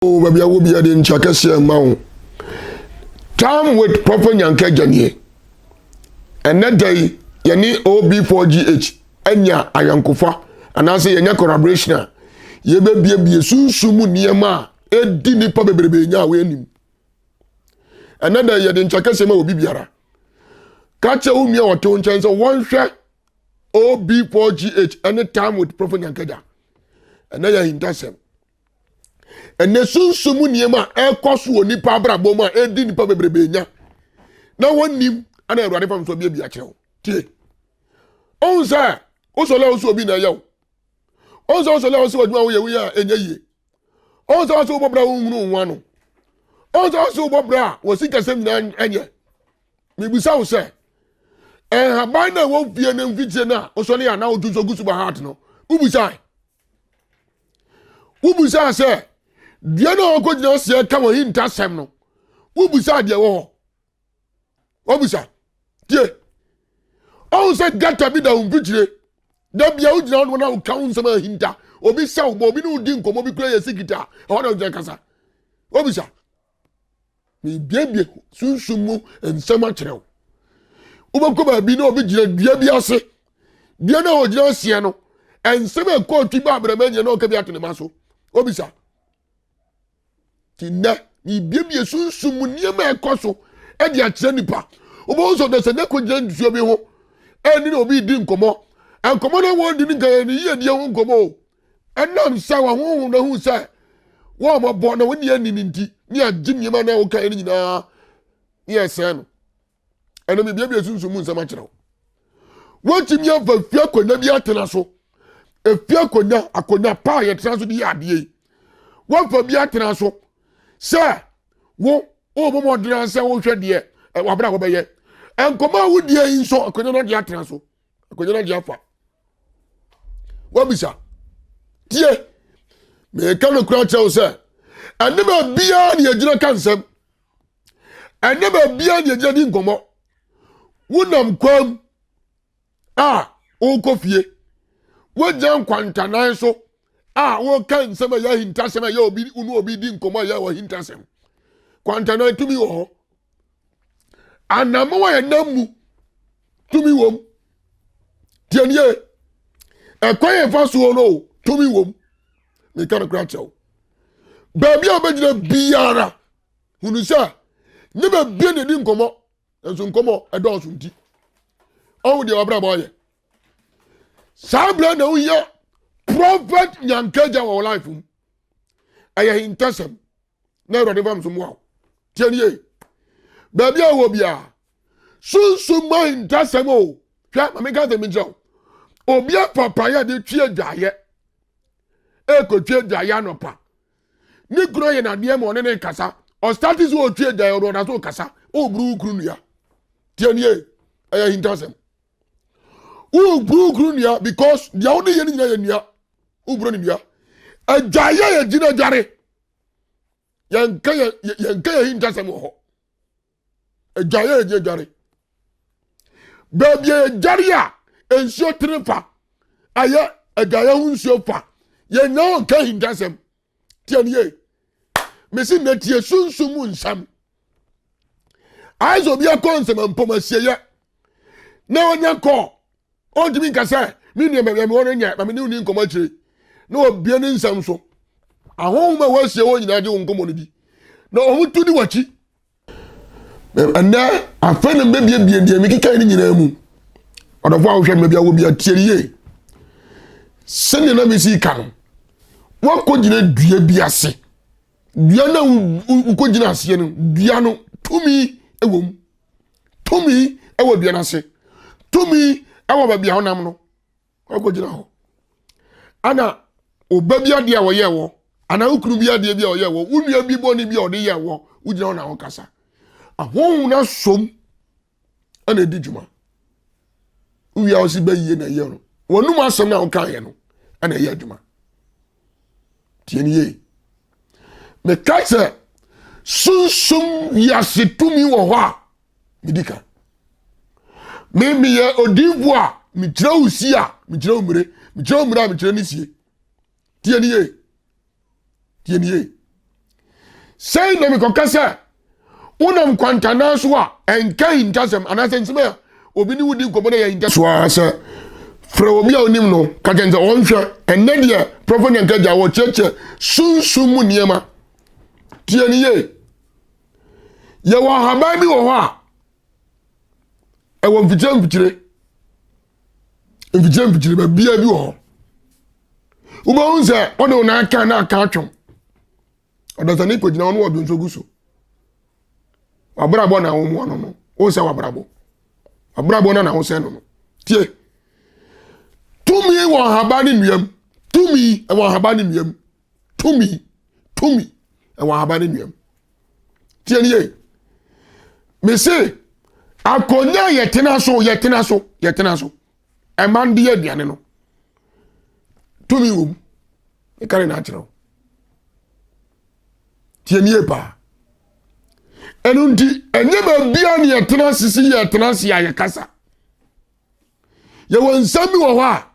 Oh, baby, I will be at in Chakasia Mount. Time with Prophet Nyanka Agya. And that day, you need OB4GH, Enya Ayankufa, and I say Enya collaboration. You may be a Sunsum Niema, Edini Pabebe Yawinim. And then you didn't Chakasia will be Biara. Catch a woman or two chance of one share OB4GH, any time with Prophet Nyanka Agya. And then you intercept. And the Sunsum Niema, air cost will nip Abraboma, Edini Pabebe. Now one name. Ana Awurade fam so bia kyerɛw tie onza osole oso obi na yaw onza osole oso adwuma wo yewu ya enya yie onza oso bobra wo hunu nwa no onza oso bobra wo sikasem na enye mebisa wo se haban na wo fie na mfitie na osole ya na otuso gusu ba heart no ubisa se dia na okogina se ka wo hintasem no ubisa de wo obisa tie on se gata bi da umpitire da bia ugina no na uka unsema hinta obi sa obi no di nkomo bi kura yesikita ho na ugina kasa obisa mi biebie sunsumu ensema kyerɛw ubako ba bi na obi gina dua bi ase dua na ogina ase no ensema ko twi ba abramenye na okabi atene maso obisa tinna mi biebie sunsumu niema ekoso edi akyerɛ nipa obo so de se ne ko gyan duo bi ho eni no bi di nkomo enkomo na won di ni kan ni ye di ho nkomo enam sa wa ho na hu sa wo mo bo na woni ani ni nti ni agim yema na wo kan ni nyina ni ese no eno mi bia sunsun mu nsama kyerɛw wo timi afa fia konya bi atena so efia akonya pa ye tena so di ade wo fa bi atena so se wo o mo modran se wo hwɛ de wabra wo bɛyɛ enkoma wo die yi so akonya na de atena so akonya na de afa wabisa tie me ka no kura kyɛw sɛ anema bia ne agina kansɛm anema bia ne agina di nkomo wonam kwam wo kofie wo gyan kwantanan so wo kan sɛm ya hintasɛm ya obi unu obi di nkomo ya wo hintasɛm kwantanan tumi wo ho anamo wa namu tumi wom tianie ekwaye faso no tumi wom me kan kra chew ba bia obegina biara hunu sa ne ba bia ne di nkomo enso nkomo edo so nti owo de obra boye sabra na uye Prophet Nyanka Agya wo life aye intasem na Awurade fam so mo tianie ba bia wo bia Sunsum ma intasem o hwa ma me ga de mi jo obia papa ya de tue dwaye ko tue dwaye no pa ni kuro ye na de mo ne kasa o status o tue dwaye o na so kasa o buru kuru nua tianie aye intasem o buru kuru nua because dia o ne ye ni nyina ye nua o buru ni nua adwaye ye gina dware yanka ye intasem ho adwaye ye dware baby jaria ensio trefa aya agaya hunsio fa ye no ka hindasem tianie mesi netie sunsumu nsam aizo bia konsem mpomasie ye na onya ko ondimi nkasa mi ne me won nya ma me ni uni nkoma kire na obia ni nsam so ahonma wasie wo nyina de nkomo no bi na ohutu ni wachi anda afena bebie die mi kika ni nyina mu odofo ahwe me bia wo bia tieriye sene na mesi kan wo ko gina dua bi ase dua na wo ko gina ase no dua no tumi ewom tumi ewo bia na ase tumi ewo ba bia honam no wo ko gina ho ana obabia de a wo ye wo ana ukuru bia de bia wo ye wo unua bi boni bia ode ye wo wo gina ho na ho kasa ahon na som ana di djuma uya osi bayiye na ye no wonu ma asem na o kan ye no ana ye djuma tieniye me kaise sunsum ya situmi wo ho a medika me ye odivu a mi kira usi a mi kira umre mi kira umra mi kira nisie tieniye say na me kokasa unam kwantana so a enka intasem anasensema obi ni wudi komo na ya intasem so asa fra obi a onim no ka kenza onhwe enne de Prophet Nyanka Agya wo cheche sunsum mu niema tie ni ye wa haban bi wo ho a e wo mfikyire ba bia bi wo ho uba unse odo na aka na aka atwom odazani ko gina wonu obi nsoguso wabrabo na wo mu no o se wabrabo na wo se no tie tumi wo habani nuam tumi e wo habani nuam tumi e wo habani nuam tie ni ye me se akonya yetena so e man de aduane no tumi wo e kare na achiro tie ni e pa enu ndi enye ba bia ne yetena sisi yetena sia ye kasa ye wonsami wo ho a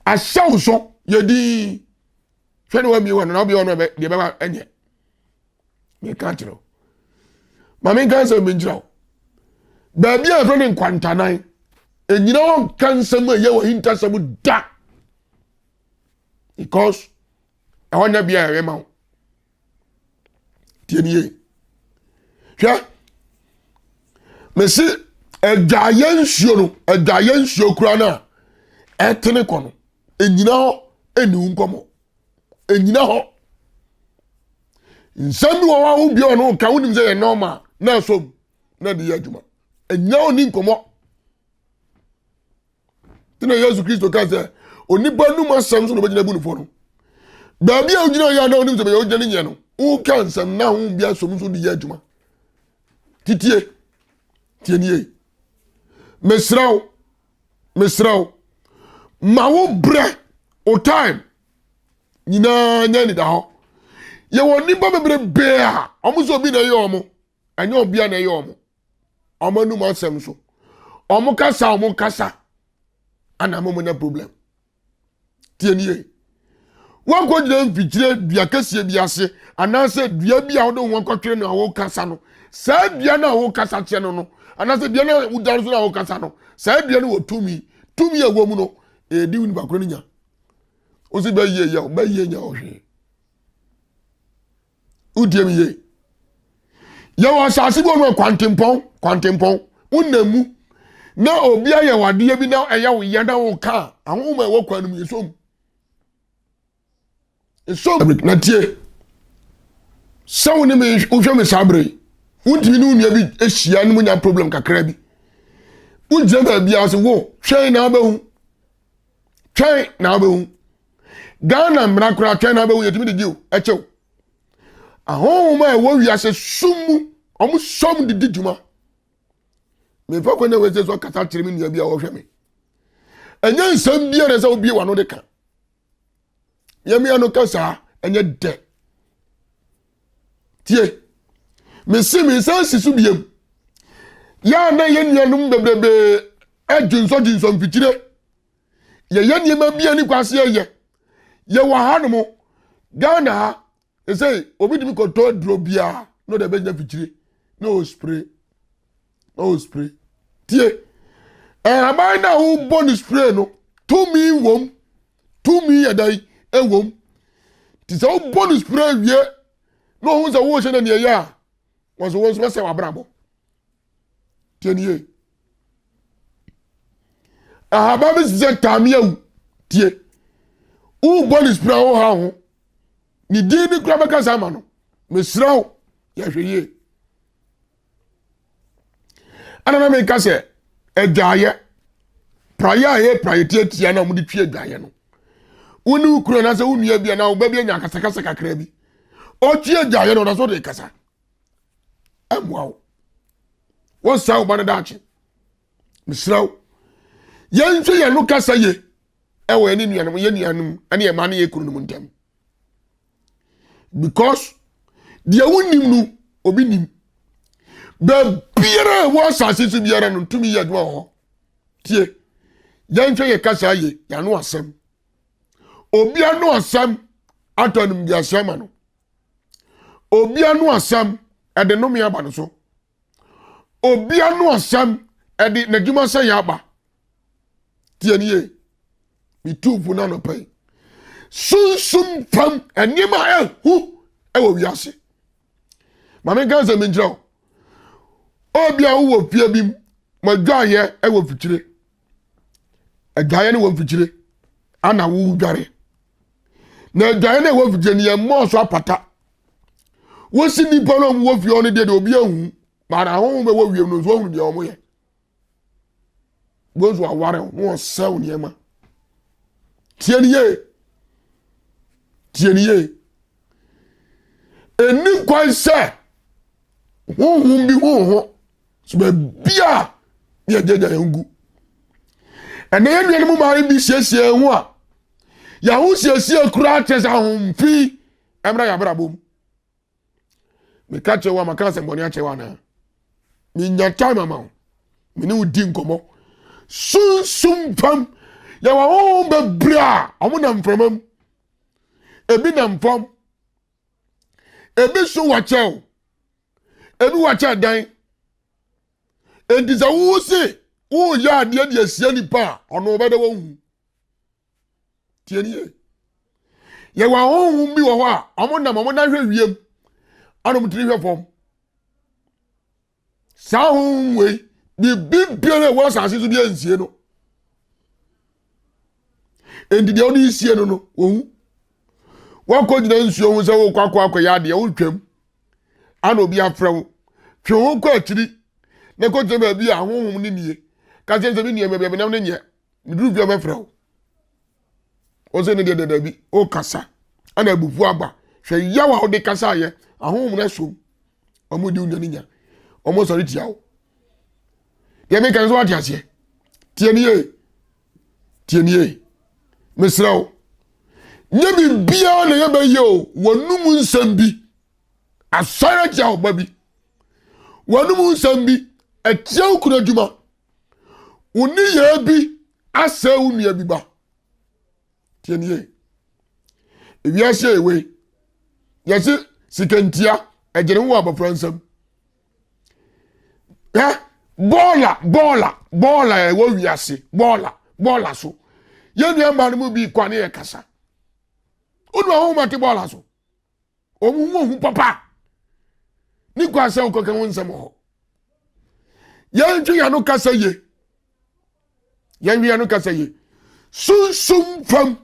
ahyaw so ye di hwe ne wa mi wo na obi ono de ba enye me ka achiro ma me kan se me njirawo ba bia fro ne nkwantanan enyina won kansam ye wo hintasam da because I want to be a remount. Tienier. Hwɛ me se edayen suo kura na etene kono enyina ho enu nkomo enyina ho nsami wo wo bi ono ka wonim se ye normal na so na de adwuma enyina oni nkomo tena Yesu Kristo ka se onipa numa asɛm so no bagina bu no fo no ba bia ogina ya na onim se be ogina ne nye no wo ka nsɛm na ho bia so so de ya adwuma titie tienie mesraw ma wo bre o time nyina nya ni da ho ye woni ba bebre be a omo so bi na ye omo anya obi na ye omo numa asɛm so omo kasa ana mo na problem tienie wọn kò jẹ́ mfikyire dua kɛseɛ bi ase anaasɛ dua bi a wode wɔn kɔtwere no a wɔkasa no saa dua no a wɔkasa kyɛ no anaasɛ dua no a wodare so no a wɔkasa no saa dua no wɔ tumi a wɔ mu no ɛdi wo nipa koro no nya wo si bɛyie nya ɔhwee wotie mi ye yɛwɔ asase bi wɔ no kwantempɔn wonamu na obi ayɛ wadeɛ bi na ɛyɛ wo yɛ na wo ka ahoma ɛwɔ kwan no mu yɛsom na tie sawo ne me uhwe me sabre wuntimi ne unua bi ehia ne munya problem kakra bi wunje ba bia so wo hwɛn na abahu Ghana mra kura hwɛn na abahu yetimi de giu ɛkyew ahoma ɛwɔ wiase sumu ɔmo som de didwuma me fa kwana we se so kasa kyerɛ me nua bi a wo hwɛ me ɛnyɛ nsɛm bia na sɛ obi wa no de ka yemi ano kasa enye de tie me sense su biem ya na ye nuanum bebrebe adwunso mfikyire ye niema bia ni kwase ye wa hanom Ghana ha say obi dimi koto dro bia no de be nya fikyire no spray tie abai na wo bonus spray no to me yadai ewom ti so bonus spray wie no hu za wo hye na ne ya wo so se wabrabo tienie ahaba bi se tamia tie u bonus spray wo ha ho ni di ni kura beka sama no mesraw ya hweye ana me ka se ejaye praye tie na mo di twie ejaye no woni ukuro na se wonua bia na wo ba bia nya kasa kakra bi o tue gyaye no na so de kasa amwa wo saw ba na dachi misraw yenhwe ye no kasa ye ewo ani nuanum ye nuanum ani e ma na ye kuro no ntem because dia wonim no obi nim ba biara wo sase su biara no tumi ye adwa ho tie yenhwe ye kasa ye ya no asem obi ano asam atonum di asema no obia no asam ede no me aba no so obia no asam ede n'adwuma sɛ yɛ aba tie nie mi tufu na no pɛ sunsum pam enima ehu ewo wiase mame ganza me ngira obia wo pie bim madwaye ewo fitire adwaye ne wo fitire ana wo dware na adwaye ne wo fitire ne ye mo so apata wo si nipa no wo fie ono de obi ahu mara ho be wo wiem no so hu de omo ye bozo aware wo sew ne ma tieniye eni kwanse huhum bi huho so be bia ye jeja yangu ene ye nuanu ma bi siesie ho a ya ho siesie kura chesa hom fi emra ya bra bom me ka che wa maka se boni a che wa na mi nya time ma me ni udi nkomo sunsum pam ya wa ho be bra omo na mframam ebi na mfam ebi so wa chew ebi wa che dan entiza wo se wo ya de de asia nipa ono be de wo hu tie ni ye wa ho bi wo ho a omo na hwe wiem ano mutiri hwe fom sa ho we bi bibiere wo sa asisu bi ansie no endi de oni sie no no wo wako jina nsuo hu se wo kwakwa ya de wo twam ana obi afrewo twe ho kwa akiri ne ko je ba bi ahohom ni nie ka se bi nie me be nam ne nye miduru bi obefrewo o se ne de bi o kasa ana abufu aba hwe yawa o de kasa ye ahohom na so omo di unya nya omo sori tiawo ye me kan so ati ase tie nie mesrawo nye bi bia na ye ba ye o wonum nsam bi asara ja oba bi wonum nsam bi etia ukura djuma oni ye bi asa unu bi ba tie nie ewiase ewe yesi sikentia ejere wo abofra nsam bola ewo wiase bola so ye nua ma no mu bi kwane ye kasa onu ahu mate bola so omu papa ni kwa se okokan won nsam ho ye ntwe ya no kasa ye ye wi ya no kasa ye sunsum fam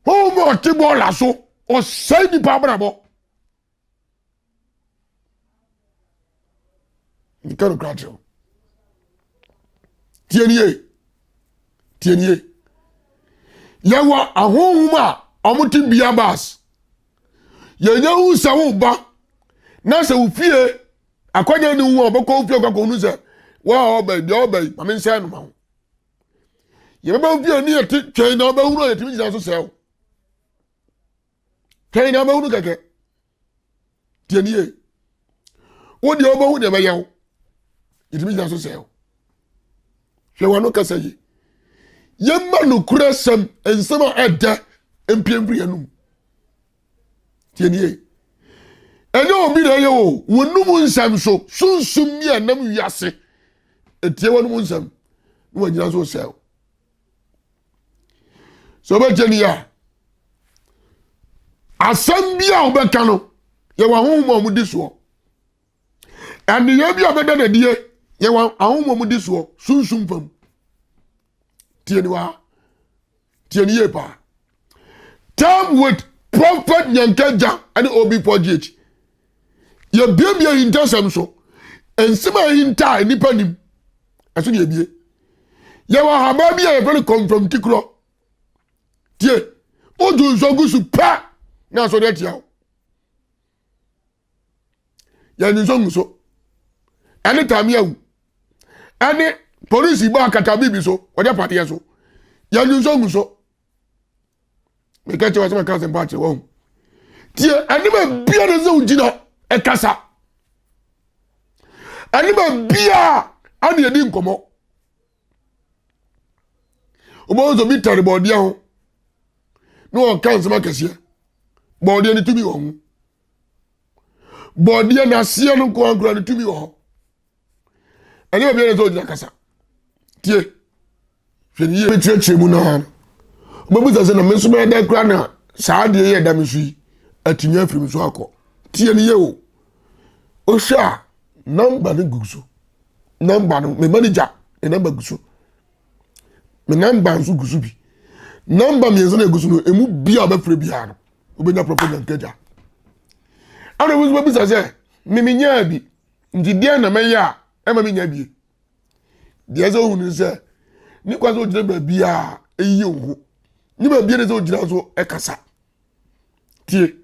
ho mo te bola so o sai di pa brabo ni kan kratio tienie yawa ahohuma omuti bia bas ye hu sa wo ba na se wo fie akwanya ni wo oboko fie kwakọ nu se wa obey ma men se no ma ho ye ba fie ni eti twen na ba huru eti mi so se twen na ba huru keke tienie wo di obo hu de ba yew eti mi so se hwe wa no kasa yi yemma no kurasam ensema eda empiemfri yanum tienie enye obi na ye o wonum nsam so sunsum mi anam wiase etie wonum nsam no wanyina so sel so ba jenia asam bia obeka no ye wa honhom mu di so ande ye bia obeda na die ye wa honhom mu di so sunsum fam tieni pa time with Prophet Nyanka Agya and OB4GH ye bia hintasam so ensema hinta nipa nim aso ye bie ye wa haba bia ye very come from tikro tie odu so gusu pa na so de tia ya ni so nguso anytime ya wu ani police ba kata bibi so oja pade so ya ni so nguso me ka chewa sama kanse ba che wo tie ani ba bia de zo ujina e kasa ani ba bia ani edi nkomo obo zo mi tare body ho no kanse ma kase body ni tubi wo body na sia no ko ankura no tumi ho ene obi na zo gyina kasa tie hwene ye bekyerɛkyerɛ mu na obabu sase na menso me da kura na saa de ye da me fi atinya afiri so akɔ tie ne ye o hwa number no guso number no me manager e number guso me number nso guso bi number me nso na guso no emu bia obafre bia no obenya Prophet Nyanka Agya ana wo obabu sase me nya bi nti dia na me ya e ma me nya bi dia zo hunu se ni kwa zo gyina ba bia eyi wo ni ba bia ne zo gyina so e kasa tie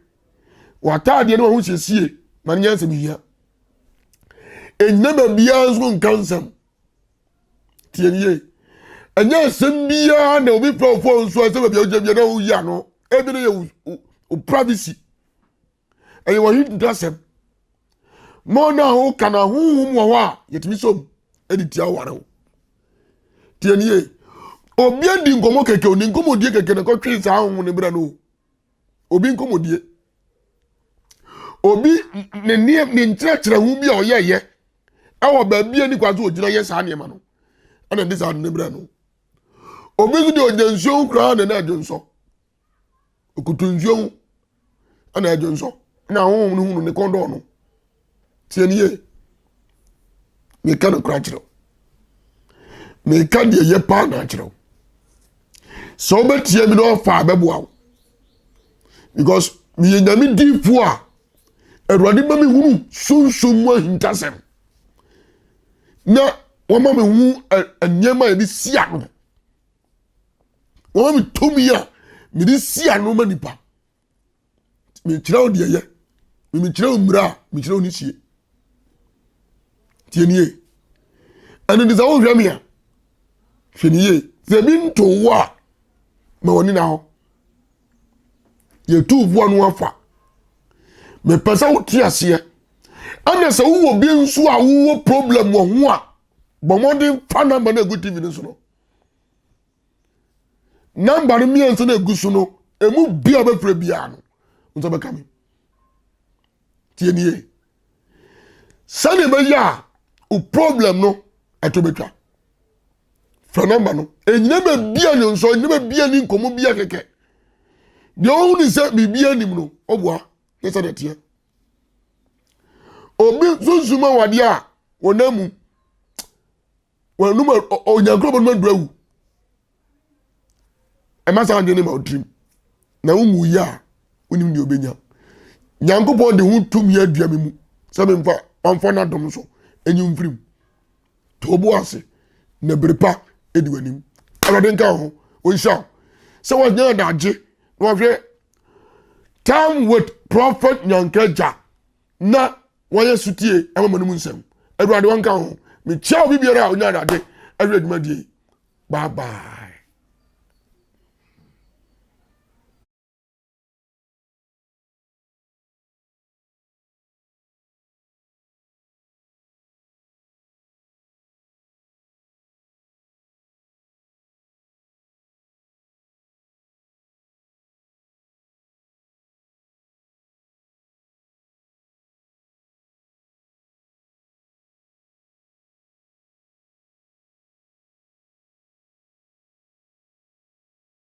watade ne wo hu siesie man nya se bia enyina ba bia so nkansam tie ye enya sem bia na obi profo so se ba bia o na wo ya no e bi ne ye o privacy e wo hit dasem mo na ho kana hu wo a yetimi so editi aware wo tie ye obi adi nkomo keke oni nkomo die keke na ko twi sa hu ne bra no obi nkomo die obi ne nkyerɛkyerɛ hu bi a ɔyɛyɛ ɛwɔ baabi ani kwazo ogyina yɛ saa nneɛma no ana de saa ne bra no obi so de ojansuo kra na adwonso okutunsuo ana adwonso na hu no ne kondo no tie ye me ka no kra kyerɛ me ka de ye pa na kyerɛ so betie mi no fa beboa because me nyame difu a Erwadi ba mi hunu sunsum mu ahintasem na wama me hu anyema e bi sia no wama me tomi a me di sia no manipa me kirawo de ye me kirawo mra me kirawo ni sie tienie anu di zawo hwɛ me a hwɛniye ze bi nto wo a ma woni na ho ye tu vo no afa me pesa wo ti ase ana se wo bi nso a wo problem wo ho a bo modern fa number na egu TV nso no number mi enso na egu so no emu bia ba fra bia no nso be kame tie nie sane be ya o problem no atobetwa fra number no enyina be bia no nso enyina be bia ni nkomo bia keke de o ni se bibia nim no oboa yesa de tie obi Sunsum wade a wonamu wanuma onyankrobo no madrawu e masa ande ni ma odrim na wumu ya unim ni obenya nyankopon de hu tumi adua me mu sabe mfa amfa na dom so enyim frim to obo ase na berepa ediwanim alode nka ho onsha se wo nya da age no hwe time with Prophet Nyanka Agya na wanya sutie amamanu nsem Edward wanka ho me chia obi biara onya dade adwuma die bye bye.